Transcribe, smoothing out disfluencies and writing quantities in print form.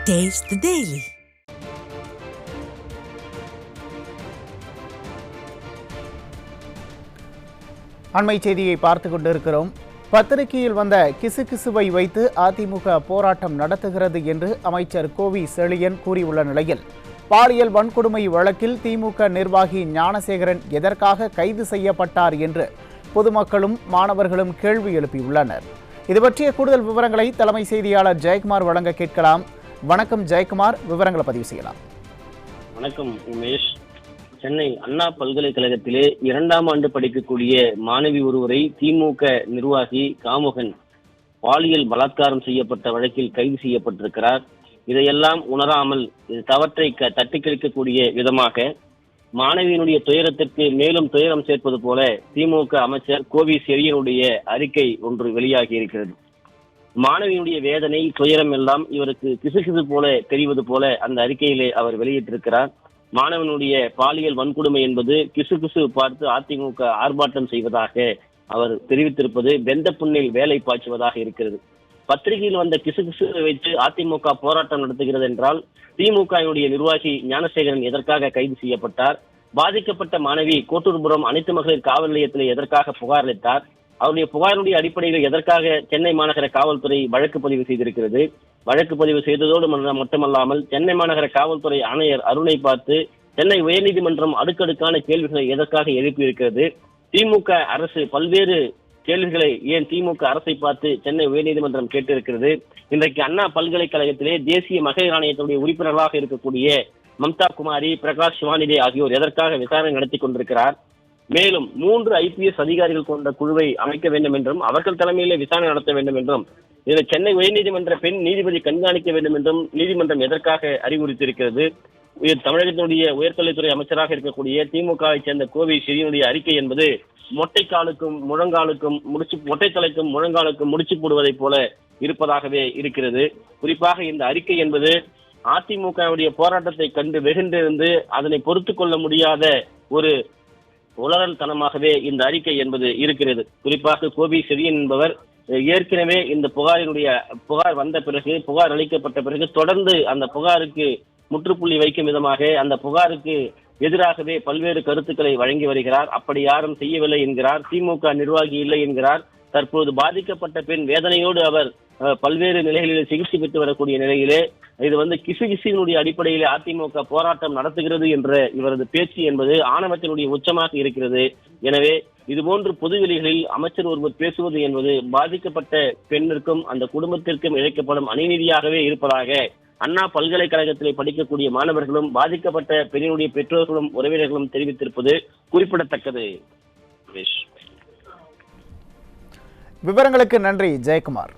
Taste the Daily. அண்மை செய்தியை பார்த்து கொண்டிருக்கிறோம். பத்திரிகையில் வந்த கிசுகிசுவை வைத்து அதிமுக போராட்டம் நடத்துகிறது என்று அமைச்சர் கோவி செழியன் கூறியுள்ள நிலையில், பாலியல் வன்கொடுமை வழக்கில் திமுக நிர்வாகி ஞானசேகரன் எதற்காக கைது செய்யப்பட்டார் என்று பொதுமக்களும் மாணவர்களும் கேள்வி எழுப்பியுள்ளனர். இது பற்றிய கூடுதல் விவரங்களை தலைமை செய்தியாளர் ஜெயக்குமார் வழங்க கேட்கலாம். வணக்கம் ஜெயக்குமார், விவரங்களை பதிவு செய்யலாம். வணக்கம் உமேஷ். சென்னை அண்ணா பல்கலைக்கழகத்திலே 2ஆம் ஆண்டு படிக்கக்கூடிய மாணவி ஒருவரை திமுக நிர்வாகி காமுகன் பாலியல் பலாத்காரம் செய்யப்பட்ட வழக்கில் கைது செய்யப்பட்டிருக்கிறார். இதையெல்லாம் உணராமல் தவற்றை தட்டி கழிக்கக்கூடிய விதமாக மாணவியினுடைய துயரத்திற்கு மேலும் துயரம் சேர்ப்பது போல திமுக அமைச்சர் கோவி செழியனுடைய அறிக்கை ஒன்று வெளியாகி இருக்கிறது. மாணவியினுடைய வேதனை துயரம் எல்லாம் இவருக்கு கிசுகிசு போல தெரிவது போல அந்த அறிக்கையிலே அவர் வெளியிட்டிருக்கிறார். மாணவனுடைய பாலியல் வன்கொடுமை என்பது கிசுகிசு பார்த்து அதிமுக ஆர்ப்பாட்டம் செய்வதாக அவர் தெரிவித்திருப்பது வெந்த புண்ணில் வேலை பாய்ச்சுவதாக இருக்கிறது. பத்திரிகையில் வந்த கிசுகிசுவை வைத்து அதிமுக போராட்டம் நடத்துகிறது என்றால் திமுகவினுடைய நிர்வாகி ஞானசேகரன் எதற்காக கைது செய்யப்பட்டார்? பாதிக்கப்பட்ட மாணவி கோட்டூர்புரம் அனைத்து மகளிர் காவல் நிலையத்தில் எதற்காக புகார் அளித்தார்? அவருடைய புகாரினுடைய அடிப்படையில் எதற்காக சென்னை மாநகர காவல்துறை வழக்கு பதிவு செய்திருக்கிறது? வழக்கு பதிவு செய்ததோடு மட்டுமல்லாமல் சென்னை மாநகர காவல்துறை ஆணையர் அருணை பார்த்து சென்னை உயர்நீதிமன்றம் அடுக்கடுக்கான கேள்விகளை எதற்காக எழுப்பியிருக்கிறது? திமுக அரசு பல்வேறு கேள்விகளை ஏன் திமுக அரசை பார்த்து சென்னை உயர்நீதிமன்றம் கேட்டிருக்கிறது? இன்றைக்கு அண்ணா பல்கலைக்கழகத்திலே தேசிய மகளிர் ஆணையத்துடைய உறுப்பினர்களாக இருக்கக்கூடிய மம்தா குமாரி, பிரகாஷ் சிவானிதே ஆகியோர் எதற்காக விசாரணை நடத்தி கொண்டிருக்கிறார்? மேலும் 3 IPS அதிகாரிகள் கொண்ட குழுவை அமைக்க வேண்டும் என்றும் அவர்கள் தலைமையிலே விசாரணை நடத்த வேண்டும் என்றும் இதை சென்னை உயர்நீதிமன்ற பெண் நீதிபதி கண்காணிக்க வேண்டும் என்றும் நீதிமன்றம் எதற்காக அறிவுறுத்தியிருக்கிறது? தமிழகத்தினுடைய உயர்கல்வித்துறை அமைச்சராக இருக்கக்கூடிய திமுகவை சேர்ந்த கோவி செழியனுடைய அறிக்கை என்பது மொட்டை தலைக்கும் முழங்காலுக்கும் முடிச்சு போடுவதை போல இருப்பதாகவே இருக்கிறது. குறிப்பாக இந்த அறிக்கை என்பது அதிமுகவுடைய போராட்டத்தை கண்டு வெகுண்டிருந்து அதனை பொறுத்து கொள்ள முடியாத ஒரு உளறல் தனமாகவே இந்த அறிக்கை என்பது இருக்கிறது. குறிப்பாக கோவி செழியன் என்பவர் ஏற்கனவே இந்த புகார் வந்த பிறகு, புகார் அளிக்கப்பட்ட பிறகு தொடர்ந்து அந்த புகாருக்கு முற்றுப்புள்ளி வைக்கும் விதமாக அந்த புகாருக்கு எதிராகவே பல்வேறு கருத்துக்களை வழங்கி வருகிறார். அப்படி யாரும் செய்யவில்லை என்கிறார். திமுக நிர்வாகி இல்லை என்கிறார். தற்போது பாதிக்கப்பட்ட பெண் வேதனையோடு அவர் பல்வேறு நிலைகளில் சிகிச்சை பெற்று வரக்கூடிய நிலையிலே இது கிசுகிசினுடைய அடிப்படையிலே அதிமுக போராட்டம் நடத்துகிறது என்ற இவரது பேச்சு என்பது ஆணவத்தினுடைய உச்சமாக இருக்கிறது. எனவே இதுபோன்று பொதுவெளிகளில் அமைச்சர் ஒருவர் பேசுவது என்பது பாதிக்கப்பட்ட பெண்ணிற்கும் அந்த குடும்பத்திற்கும் இழைக்கப்படும் அநீதியாகவே இருப்பதாக அண்ணா பல்கலைக்கழகத்திலே படிக்கக்கூடிய மாணவர்களும் பாதிக்கப்பட்ட பெண்ணினுடைய பெற்றோர்களும் உறவினர்களும் தெரிவித்திருப்பது குறிப்பிடத்தக்கது. விவரங்களுக்கு நன்றி ஜெயக்குமார்.